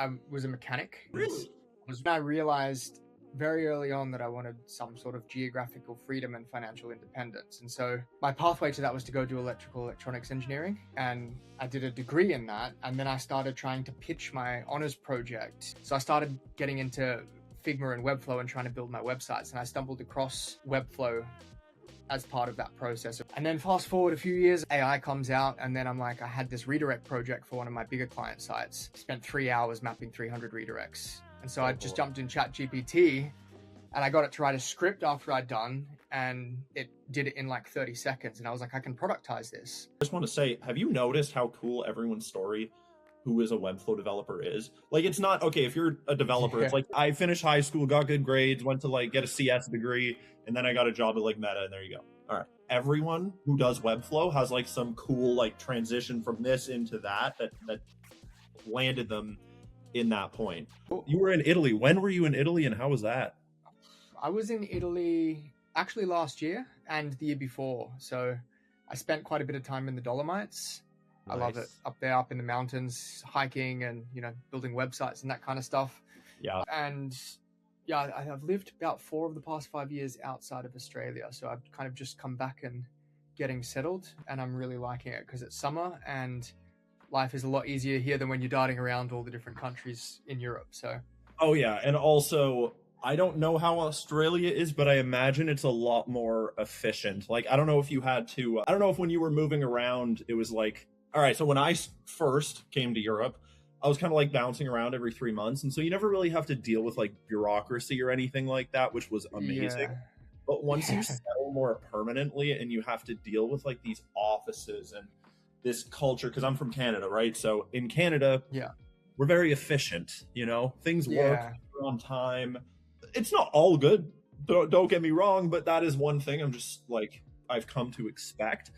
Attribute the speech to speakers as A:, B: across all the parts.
A: I was a mechanic.
B: Really?
A: It was when I realized very early on that I wanted some sort of geographical freedom and financial independence. And so my pathway to that was to go do electronics engineering. And I did a degree in that. And then I started trying to pitch my honors project. So I started getting into Figma and Webflow and trying to build my websites. And I stumbled across Webflow as part of that process. And then fast forward a few years, AI comes out, and then I'm like, I had this redirect project for one of my bigger client sites. Spent 3 hours mapping 300 redirects. And so I just jumped in ChatGPT and I got it to write a script after I'd done, and it did it in like 30 seconds. And I was like, I can productize this.
B: I just want to say, have you noticed how cool everyone's story who is a Webflow developer is? Like, it's not, okay, if you're a developer, it's like, I finished high school, got good grades, went to like get a CS degree, and then I got a job at like Meta, and there you go. All right. Everyone who does Webflow has like some cool like transition from this into that landed them in that point. You were in Italy. When were you in Italy, and how was that?
A: I was in Italy actually last year and the year before. So I spent quite a bit of time in the Dolomites. Nice. I love it up there, up in the mountains, hiking and, building websites and that kind of stuff.
B: Yeah.
A: And yeah, I've lived about 4 of the past 5 years outside of Australia. So I've kind of just come back and getting settled, and I'm really liking it because it's summer and life is a lot easier here than when you're darting around all the different countries in Europe. So.
B: Oh yeah. And also, I don't know how Australia is, but I imagine it's a lot more efficient. Like, I don't know if you had to, I don't know if when you were moving around, it was like, all right, so when I first came to Europe, I was kind of like bouncing around every 3 months. And so you never really have to deal with like bureaucracy or anything like that, which was amazing. Yeah. But once you settle more permanently and you have to deal with like these offices and this culture, because I'm from Canada, right? So in Canada, we're very efficient, things work on time. It's not all good, don't get me wrong, but that is one thing I'm just like, I've come to expect.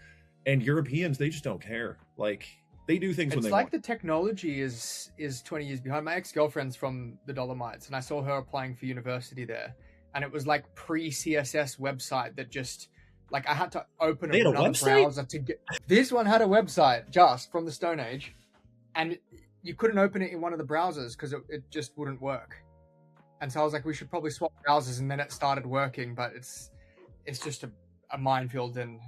B: And Europeans, they just don't care. Like, they do things when they want.
A: It's like the technology is 20 years behind. My ex-girlfriend's from the Dolomites, and I saw her applying for university there. And it was like pre-CSS website that just, like, I had to open another browser to get... This one had a website just from the Stone Age, and you couldn't open it in one of the browsers because it just wouldn't work. And so I was like, we should probably swap browsers, and then it started working, but it's just a minefield, and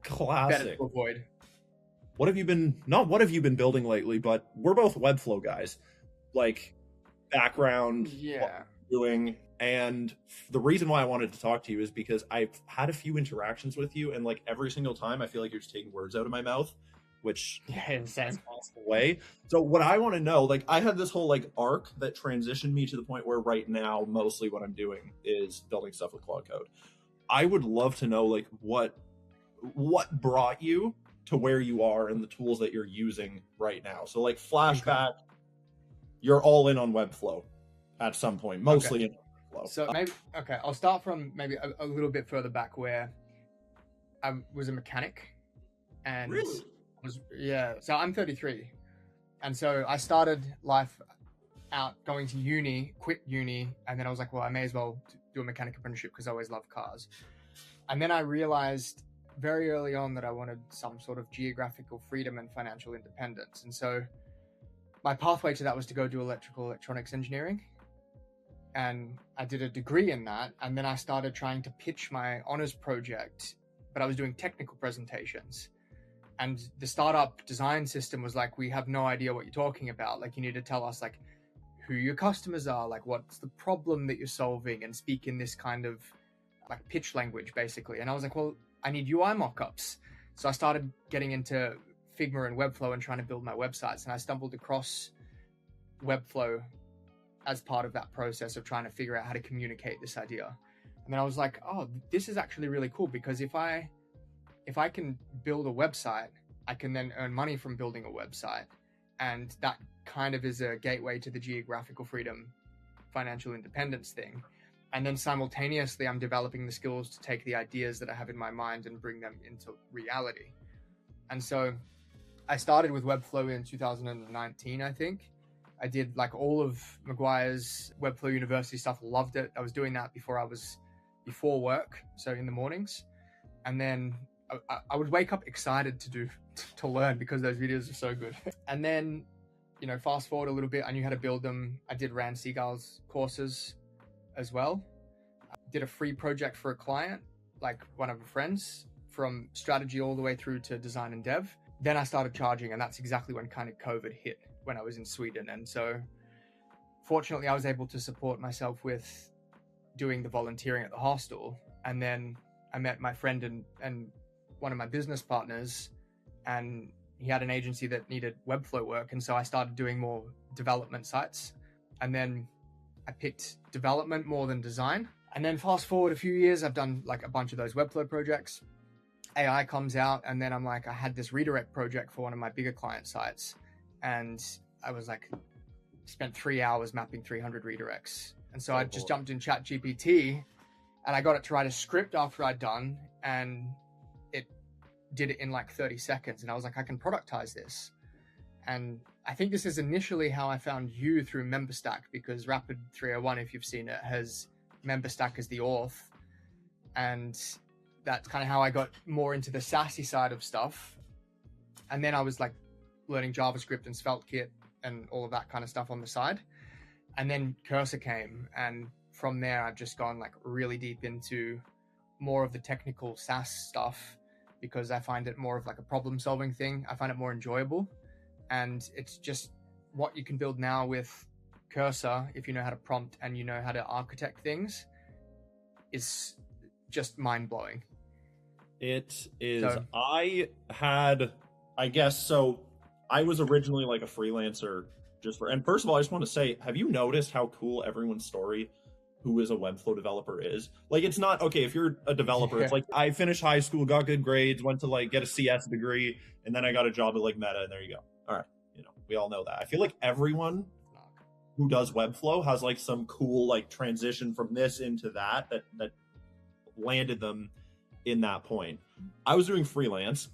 B: classic.
A: Better to avoid.
B: What have you been building lately, but we're both Webflow guys. Like, background, what you're doing. And the reason why I wanted to talk to you is because I've had a few interactions with you, and like every single time I feel like you're just taking words out of my mouth, which
A: insane
B: way. So what I want to know, like, I had this whole like arc that transitioned me to the point where right now mostly what I'm doing is building stuff with Claude Code. I would love to know like what brought you to where you are and the tools that you're using right now. So like flashback, you're all in on Webflow at some point, mostly in Webflow.
A: So maybe, I'll start from maybe a little bit further back where I was a mechanic and so I'm 33. And so I started life out going to uni, quit uni. And then I was like, well, I may as well do a mechanic apprenticeship because I always loved cars. And then I realized very early on that I wanted some sort of geographical freedom and financial independence. And so my pathway to that was to go do electronics engineering. And I did a degree in that. And then I started trying to pitch my honors project, but I was doing technical presentations. And the startup design system was like, we have no idea what you're talking about. Like, you need to tell us like who your customers are, like what's the problem that you're solving, and speak in this kind of like pitch language basically. And I was like, well, I need UI mockups. So I started getting into Figma and Webflow and trying to build my websites. And I stumbled across Webflow as part of that process of trying to figure out how to communicate this idea. And then I was like, oh, this is actually really cool, because if I can build a website, I can then earn money from building a website. And that kind of is a gateway to the geographical freedom, financial independence thing. And then simultaneously, I'm developing the skills to take the ideas that I have in my mind and bring them into reality. And so I started with Webflow in 2019, I think. I did like all of Maguire's Webflow University stuff, loved it. I was doing that before work, so in the mornings. And then I would wake up excited to learn because those videos are so good. And then fast forward a little bit, I knew how to build them. I did Rand Seagal's courses as well. I did a free project for a client, like one of her friends, from strategy all the way through to design and dev. Then I started charging, and that's exactly when kind of COVID hit, when I was in Sweden. And so fortunately, I was able to support myself with doing the volunteering at the hostel. And then I met my friend and one of my business partners, and he had an agency that needed Webflow work. And so I started doing more development sites. And then I picked development more than design. And then fast forward a few years, I've done like a bunch of those Webflow projects. AI comes out, and then I had this redirect project for one of my bigger client sites. And I was like, spent 3 hours mapping 300 redirects. And so I just jumped in ChatGPT, and I got it to write a script after I'd done, and it did it in like 30 seconds. And I was like, I can productize this. And I think this is initially how I found you, through MemberStack, because Rapid 301, if you've seen it, has MemberStack as the auth. And that's kind of how I got more into the SaaSy side of stuff. And then I was like learning JavaScript and SvelteKit and all of that kind of stuff on the side. And then Cursor came, and from there I've just gone like really deep into more of the technical SaaS stuff, because I find it more of like a problem solving thing. I find it more enjoyable, and it's just what you can build now with Cursor, if you know how to prompt and you know how to architect things, is just mind blowing.
B: It is. So, I was originally like a freelancer and first of all, I just want to say, have you noticed how cool everyone's story who is a Webflow developer is? Like, it's not, okay, if you're a developer, it's like, I finished high school, got good grades, went to like get a CS degree, and then I got a job at like Meta, and there you go. All right. We all know that. I feel like everyone who does Webflow has like some cool like transition from this into that landed them in that point. I was doing freelance,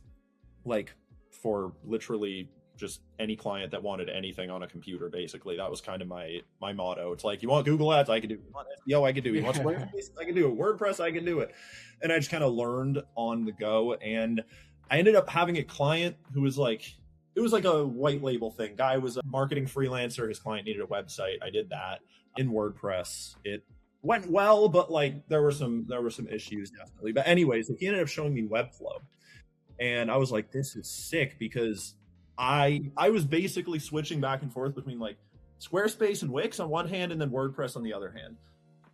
B: like for literally just any client that wanted anything on a computer. Basically, that was kind of my motto. It's like, you want Google Ads, I can do it. You want SEO, I can do it. You want Squarespace, I can do it. WordPress, I can do it. And I just kind of learned on the go. And I ended up having a client who was like, it was like a white label thing. Guy was a marketing freelancer. His client needed a website. I did that in WordPress. It went well, but like there were some issues definitely. But anyways, he ended up showing me Webflow, and I was like, this is sick, because I was basically switching back and forth between like Squarespace and Wix on one hand, and then WordPress on the other hand.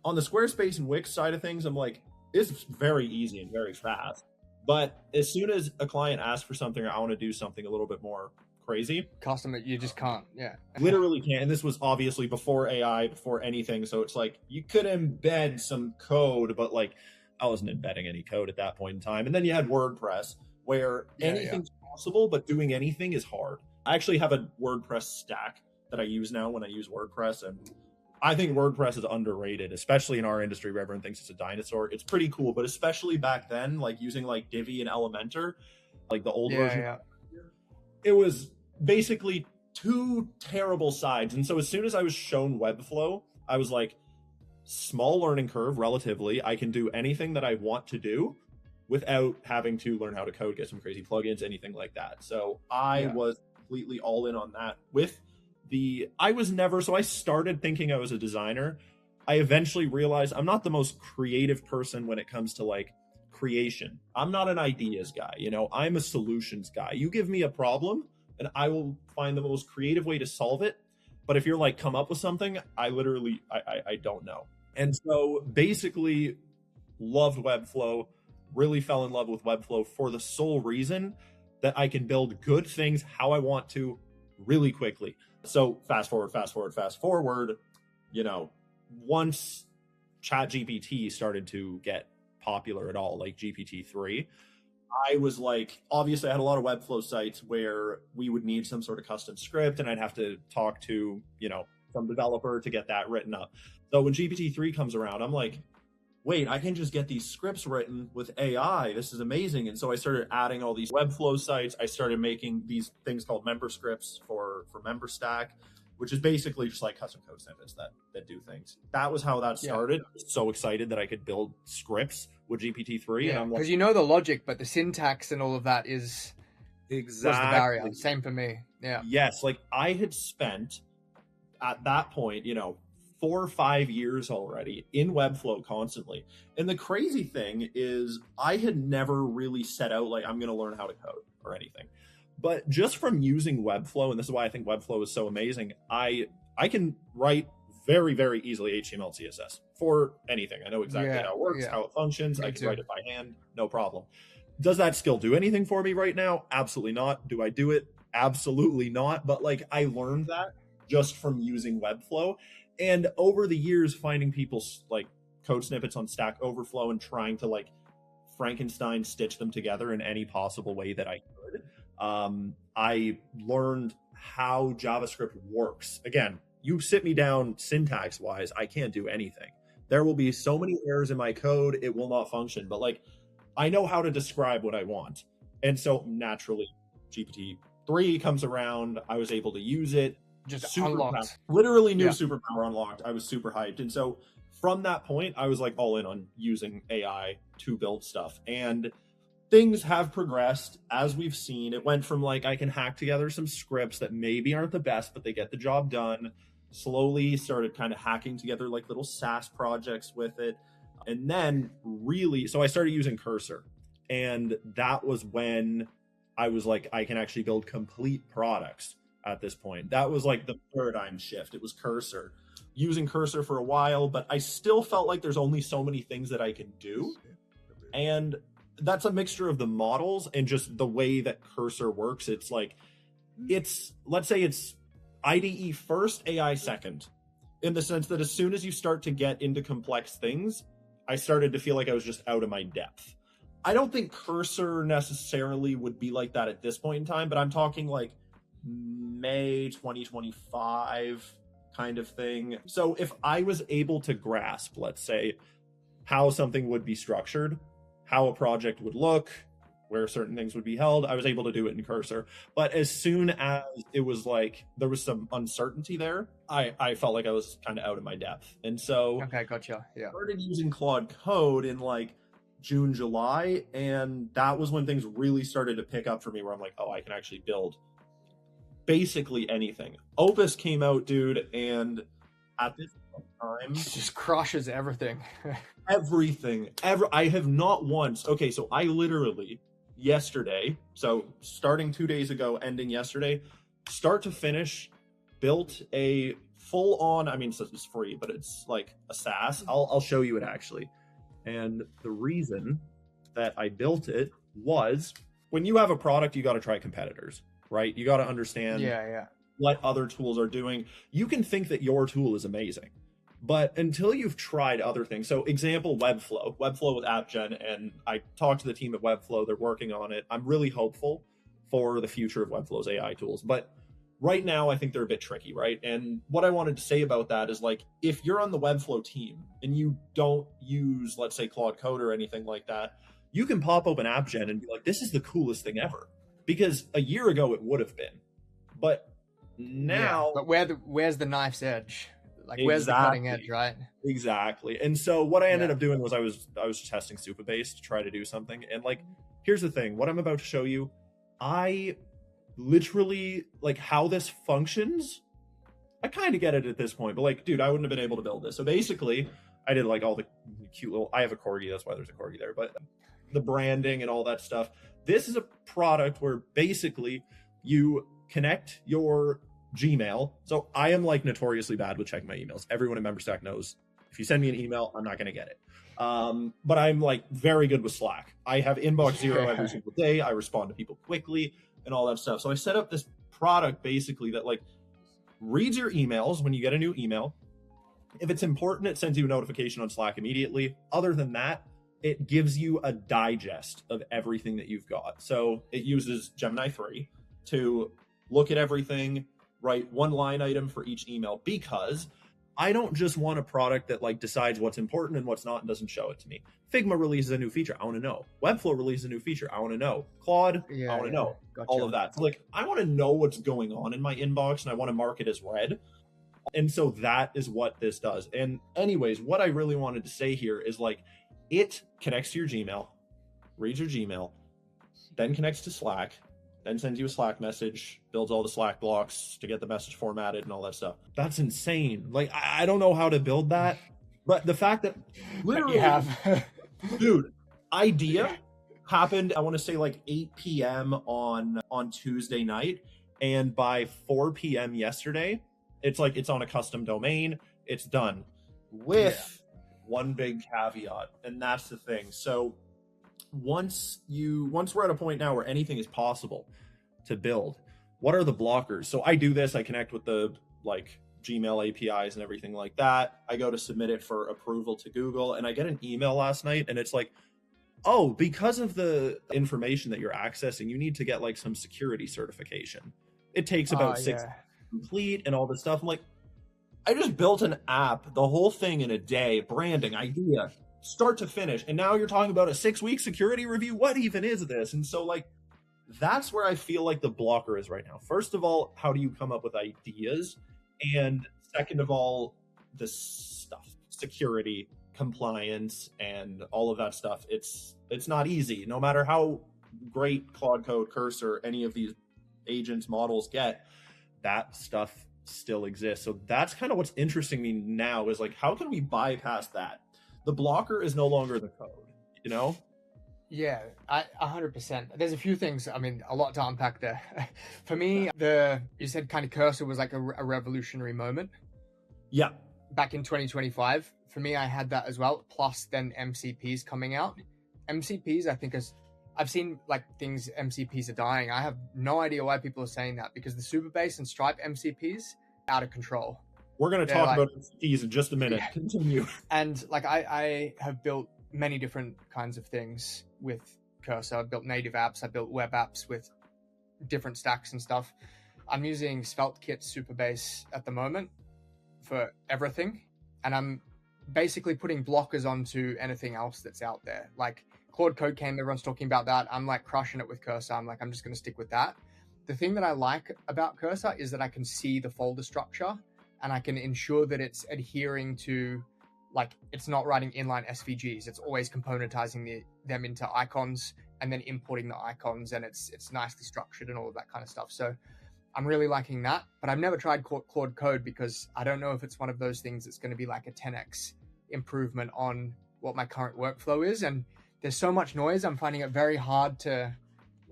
B: On the Squarespace and Wix side of things, I'm like, it's very easy and very fast. But as soon as a client asks for something, or I want to do something a little bit more crazy,
A: custom, you just can't. Yeah,
B: literally can't. And this was obviously before AI, before anything. So it's like you could embed some code, but like I wasn't embedding any code at that point in time. And then you had WordPress, where anything's possible, but doing anything is hard. I actually have a WordPress stack that I use now when I use WordPress, and I think WordPress is underrated, especially in our industry where everyone thinks it's a dinosaur. It's pretty cool, but especially back then, like using like Divi and Elementor, like the old version. Yeah. It was basically two terrible sides. And so as soon as I was shown Webflow, I was like, small learning curve relatively. I can do anything that I want to do without having to learn how to code, get some crazy plugins, anything like that. So I was completely all in on that. So I started thinking I was a designer. I eventually realized I'm not the most creative person when it comes to like creation. I'm not an ideas guy, I'm a solutions guy. You give me a problem and I will find the most creative way to solve it. But if you're like, come up with something, I don't know. And so basically loved Webflow, really fell in love with Webflow for the sole reason that I can build good things how I want to really quickly. So fast forward, once ChatGPT started to get popular at all, like GPT-3, I was like, obviously I had a lot of Webflow sites where we would need some sort of custom script, and I'd have to talk to, some developer to get that written up. So when GPT-3 comes around, I'm like, wait, I can just get these scripts written with AI. This is amazing. And so I started adding all these Webflow sites. I started making these things called member scripts for MemberStack, which is basically just like custom code snippets that do things. That was how that started. I was so excited that I could build scripts with GPT-3.
A: Yeah, because the logic, but the syntax and all of that is was the barrier.
B: Exactly.
A: Same for me. Yeah.
B: Yes, like I had spent at that point, 4 or 5 years already in Webflow constantly. And the crazy thing is I had never really set out like I'm going to learn how to code or anything. But just from using Webflow, and this is why I think Webflow is so amazing, I can write very, very easily HTML and CSS for anything. I know exactly how it works, how it functions. I can write it by hand, no problem. Does that skill do anything for me right now? Absolutely not. Do I do it? Absolutely not. But like I learned that just from using Webflow. And over the years, finding people's like code snippets on Stack Overflow and trying to like Frankenstein stitch them together in any possible way that I could. I learned how JavaScript works. Again, you sit me down syntax wise, I can't do anything. There will be so many errors in my code, it will not function. But like, I know how to describe what I want. And so naturally, GPT-3 comes around. I was able to use it.
A: Just unlocked.
B: Literally new superpower unlocked. I was super hyped. And so from that point, I was like all in on using AI to build stuff. And things have progressed as we've seen. It went from like, I can hack together some scripts that maybe aren't the best, but they get the job done. Slowly started kind of hacking together like little SaaS projects with it. And then really, so I started using Cursor. And that was when I was like, I can actually build complete products at this point. That was like the paradigm shift. It was Cursor. Using Cursor for a while, but I still felt like there's only so many things that I can do. And that's a mixture of the models and just the way that Cursor works. It's like, let's say it's IDE first, AI second, in the sense that as soon as you start to get into complex things, I started to feel like I was just out of my depth. I don't think Cursor necessarily would be like that at this point in time, but I'm talking like May 2025 kind of thing. So if I was able to grasp, let's say, how something would be structured, how a project would look, where certain things would be held, I was able to do it in Cursor. But as soon as it was like there was some uncertainty there, I felt like I was kind of out of my depth. And so
A: okay, gotcha. Yeah.
B: I started using Claude Code in like June, July, and that was when things really started to pick up for me, where I'm like, oh, I can actually build basically anything. Opus came out, dude, and at this time
A: it just crushes everything.
B: everything. I have not once. Okay, so I literally yesterday, so starting 2 days ago, ending yesterday, start to finish, built a full on. I mean, it's free, but it's like a SaaS. I'll show you it actually. And the reason that I built it was when you have a product, you got to try competitors, right? You got to understand what other tools are doing. You can think that your tool is amazing, but until you've tried other things. So example, Webflow with AppGen, and I talked to the team at Webflow. They're working on it. I'm really hopeful for the future of Webflow's AI tools, but right now I think they're a bit tricky, right? And what I wanted to say about that is like, if you're on the Webflow team and you don't use, let's say, Claude Code or anything like that, you can pop open AppGen and be like, this is the coolest thing ever. Because a year ago it would have been. But now...
A: but where's the knife's edge? Like, where's the cutting edge, right?
B: Exactly. And so what I ended up doing was I was testing Supabase to try to do something. And like, here's the thing. What I'm about to show you, I literally, like, how this functions, I kind of get it at this point. But like, dude, I wouldn't have been able to build this. So basically, I did like all the cute little... I have a corgi, that's why there's a corgi there. But the branding and all that stuff. This is a product where basically you connect your Gmail. So I am like notoriously bad with checking my emails. Everyone in MemberStack knows if you send me an email, I'm not going to get it. But I'm like very good with Slack. I have inbox zero every single day. I respond to people quickly and all that stuff. So I set up this product basically that like reads your emails when you get a new email. If it's important, it sends you a notification on Slack immediately. Other than that, it gives you a digest of everything that you've got. So it uses Gemini 3 to look at everything, write one line item for each email, because I don't just want a product that like decides what's important and what's not and doesn't show it to me. Figma releases a new feature, I want to know. Webflow releases a new feature, I want to know. Claude, I want to know. Gotcha. All of that. So like, I want to know what's going on in my inbox and I want to mark it as read. And so that is what this does. And anyways, what I really wanted to say here is like, it connects to your Gmail, reads your Gmail, then connects to Slack, then sends you a Slack message, builds all the Slack blocks to get the message formatted and all that stuff. That's insane. Like, I don't know how to build that, but the fact that literally,
A: you have.
B: dude, idea happened, I want to say like 8 p.m. on Tuesday night. And by 4 p.m. yesterday, it's like it's on a custom domain. It's done with one big caveat. And that's the thing. So once we're at a point now where anything is possible to build, what are the blockers? So I do this, I connect with the like Gmail APIs and everything like that. I go to submit it for approval to Google, and I get an email last night, and it's like, oh, because of the information that you're accessing, you need to get like some security certification. It takes about 6 months to complete and all this stuff. I'm like, I just built an app, the whole thing in a day, branding, idea, start to finish. And now you're talking about a 6-week security review. What even is this? And so like, that's where I feel like the blocker is right now. First of all, how do you come up with ideas? And second of all, the stuff, security, compliance, and all of that stuff. It's not easy. No matter how great Claude Code, Cursor, any of these agents models get, that stuff still exists. So that's kind of what's interesting me now is like, how can we bypass that? The blocker is no longer the code, you know?
A: Yeah, 100%. There's a few things, I mean, a lot to unpack there. For me, you said kind of Cursor was like a revolutionary moment.
B: Yeah.
A: Back in 2025. For me, I had that as well. Plus then MCPs coming out. MCPs, I think I've seen like things, MCPs are dying. I have no idea why people are saying that, because the Supabase and Stripe MCPs out of control.
B: We're going to talk about MCPs in just a minute. Yeah. Continue.
A: And like I have built many different kinds of things with Cursor. I've built native apps. I built web apps with different stacks and stuff. I'm using SvelteKit Supabase at the moment for everything. And I'm basically putting blockers onto anything else that's out there. Like Claude Code came, everyone's talking about that. I'm like crushing it with Cursor. I'm just going to stick with that. The thing that I like about Cursor is that I can see the folder structure and I can ensure that it's adhering to, like, it's not writing inline SVGs. It's always componentizing them into icons and then importing the icons, and it's nicely structured and all of that kind of stuff. So I'm really liking that, but I've never tried Claude Code because I don't know if it's one of those things that's going to be like a 10x improvement on what my current workflow is. And there's so much noise. I'm finding it very hard to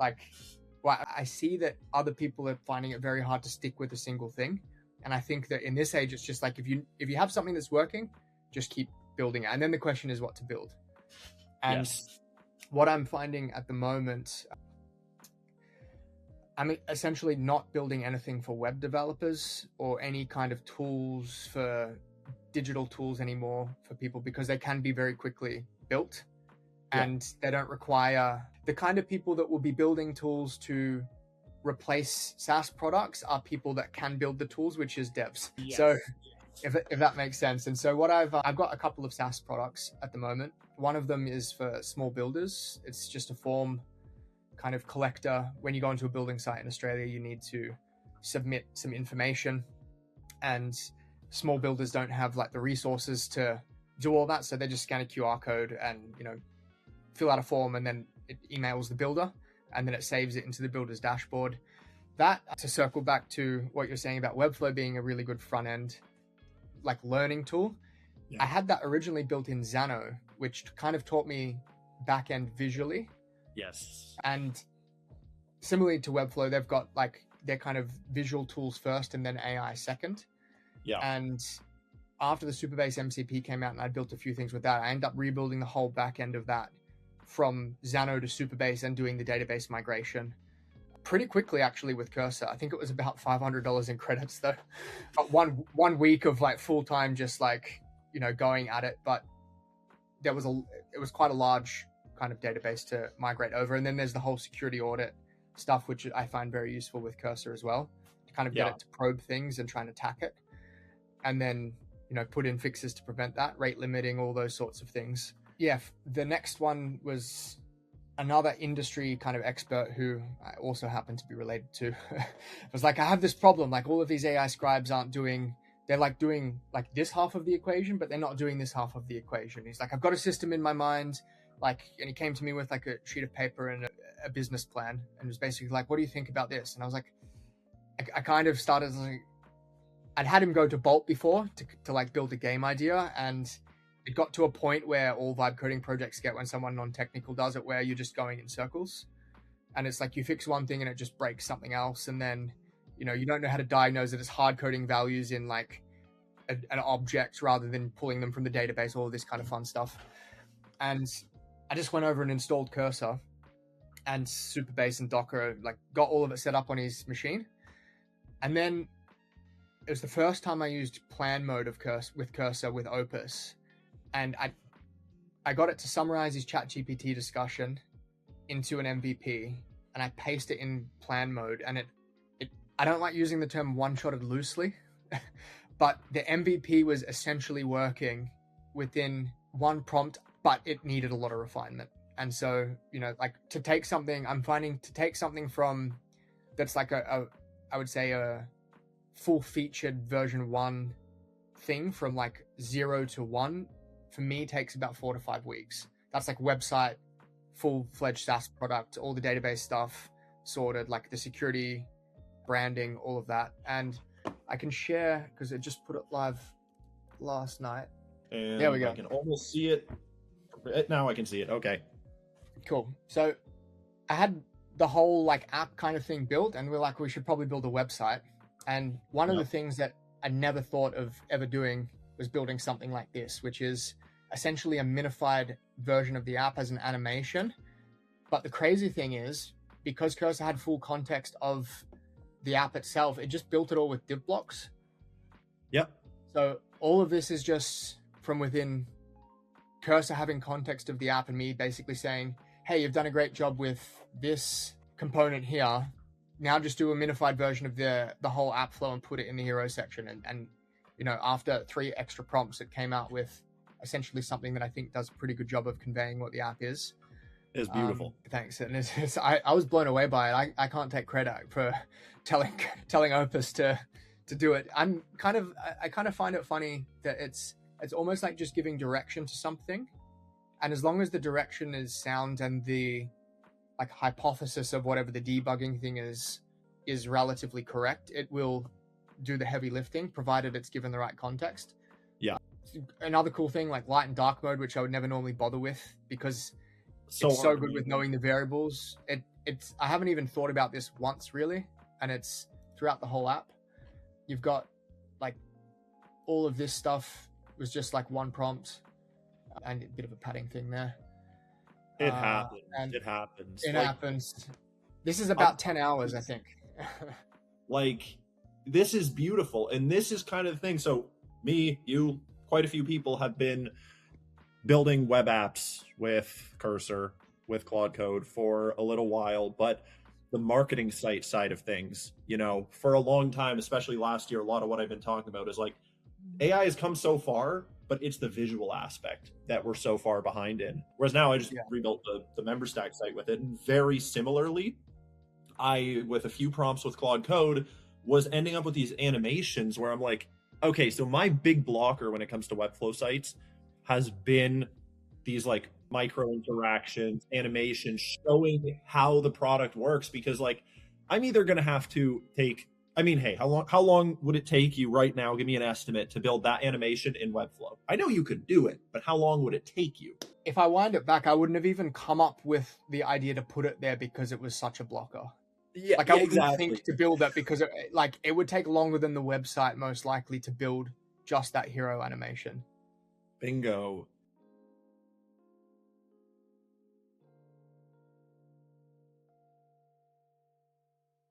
A: I see that other people are finding it very hard to stick with a single thing. And I think that in this age, it's just like, if you have something that's working, just keep building it. And then the question is what to build. And what I'm finding at the moment, I'm essentially not building anything for web developers or any kind of tools for digital tools anymore for people, because they can be very quickly built and they don't require the kind of people that will be building tools to replace SaaS products are people that can build the tools, which is devs. Yes. So if that makes sense. And so what I've got a couple of SaaS products at the moment. One of them is for small builders. It's just a form kind of collector. When you go into a building site in Australia, you need to submit some information, and small builders don't have like the resources to do all that. So they just scan a QR code and, fill out a form, and then it emails the builder, and then it saves it into the builder's dashboard. That, to circle back to what you're saying about Webflow being a really good front end, like learning tool. Yeah. I had that originally built in Xano, which kind of taught me back end visually.
B: Yes.
A: And similarly to Webflow, they've got like their kind of visual tools first and then AI second. Yeah. And after the Supabase MCP came out and I built a few things with that, I ended up rebuilding the whole back end of that from Xano to Supabase and doing the database migration pretty quickly, actually, with Cursor. I think it was about $500 in credits though. But one week of like full time, just like, going at it. But it was quite a large kind of database to migrate over. And then there's the whole security audit stuff, which I find very useful with Cursor as well, to kind of get it to probe things and try and attack it. And then, put in fixes to prevent that, rate limiting, all those sorts of things. Yeah, the next one was another industry kind of expert who I also happen to be related to. Was like, I have this problem, like all of these AI scribes they're like doing like this half of the equation, but they're not doing this half of the equation. He's like, I've got a system in my mind, like, and he came to me with like a sheet of paper and a business plan, and was basically like, what do you think about this? And I was like, I kind of started like, I'd had him go to Bolt before to like build a game idea, and it got to a point where all vibe coding projects get when someone non-technical does it, where you're just going in circles, and it's like you fix one thing and it just breaks something else, and then you don't know how to diagnose it as hard coding values in like an object rather than pulling them from the database, all of this kind of fun stuff. And I just went over and installed Cursor and Supabase and Docker, like got all of it set up on his machine. And then it was the first time I used plan mode of Cursor with Opus. And I got it to summarize his ChatGPT discussion into an MVP, and I paste it in plan mode. And I don't like using the term one-shotted loosely, but the MVP was essentially working within one prompt, but it needed a lot of refinement. And so, like I'm finding to take something from that's like I would say a full featured version 1 thing from like 0 to 1, for me takes about 4 to 5 weeks. That's like website, full-fledged SaaS product, all the database stuff sorted, like the security, branding, all of that. And I can share, because I just put it live last night.
B: And
A: there we go.
B: I can almost see it. Now I can see it. Okay.
A: Cool. So I had the whole like app kind of thing built, and we're like, we should probably build a website. And one of the things that I never thought of ever doing was building something like this, which is essentially a minified version of the app as an animation. But the crazy thing is, because Cursor had full context of the app itself, it just built it all with div blocks.
B: Yep.
A: So all of this is just from within Cursor having context of the app, and me basically saying, hey, you've done a great job with this component here. Now just do a minified version of the whole app flow and put it in the hero section. And after 3 extra prompts, it came out with essentially something that I think does a pretty good job of conveying what the app is.
B: It's beautiful.
A: Thanks. And I was blown away by it. I can't take credit for telling Opus to do it. I kind of find it funny that it's almost like just giving direction to something. And as long as the direction is sound and the like hypothesis of whatever the debugging thing is relatively correct, it will do the heavy lifting, provided it's given the right context.
B: Yeah.
A: Another cool thing, like light and dark mode, which I would never normally bother with because it's so good with knowing the variables. I haven't even thought about this once really, and it's throughout the whole app. You've got like all of this stuff was just like one prompt, and a bit of a padding thing there.
B: It happens. It happens.
A: It happens. This is about 10 hours, I think.
B: Like, this is beautiful. And this is kind of the thing. So me, you, quite a few people have been building web apps with Cursor, with Claude Code for a little while. But the marketing side of things, for a long time, especially last year, a lot of what I've been talking about is like, AI has come so far, but it's the visual aspect that we're so far behind in. Whereas now I just rebuilt the member stack site with it. And very similarly, with a few prompts with Claude Code, was ending up with these animations where I'm like, okay, so my big blocker when it comes to Webflow sites has been these like micro interactions, animations, showing how the product works. Because like, I'm either going to have to hey, how long would it take you right now? Give me an estimate to build that animation in Webflow. I know you could do it, but how long would it take you?
A: If I wind it back, I wouldn't have even come up with the idea to put it there because it was such a blocker.
B: Yeah,
A: I wouldn't think to build that because it would take longer than the website most likely to build just that hero animation.
B: Bingo.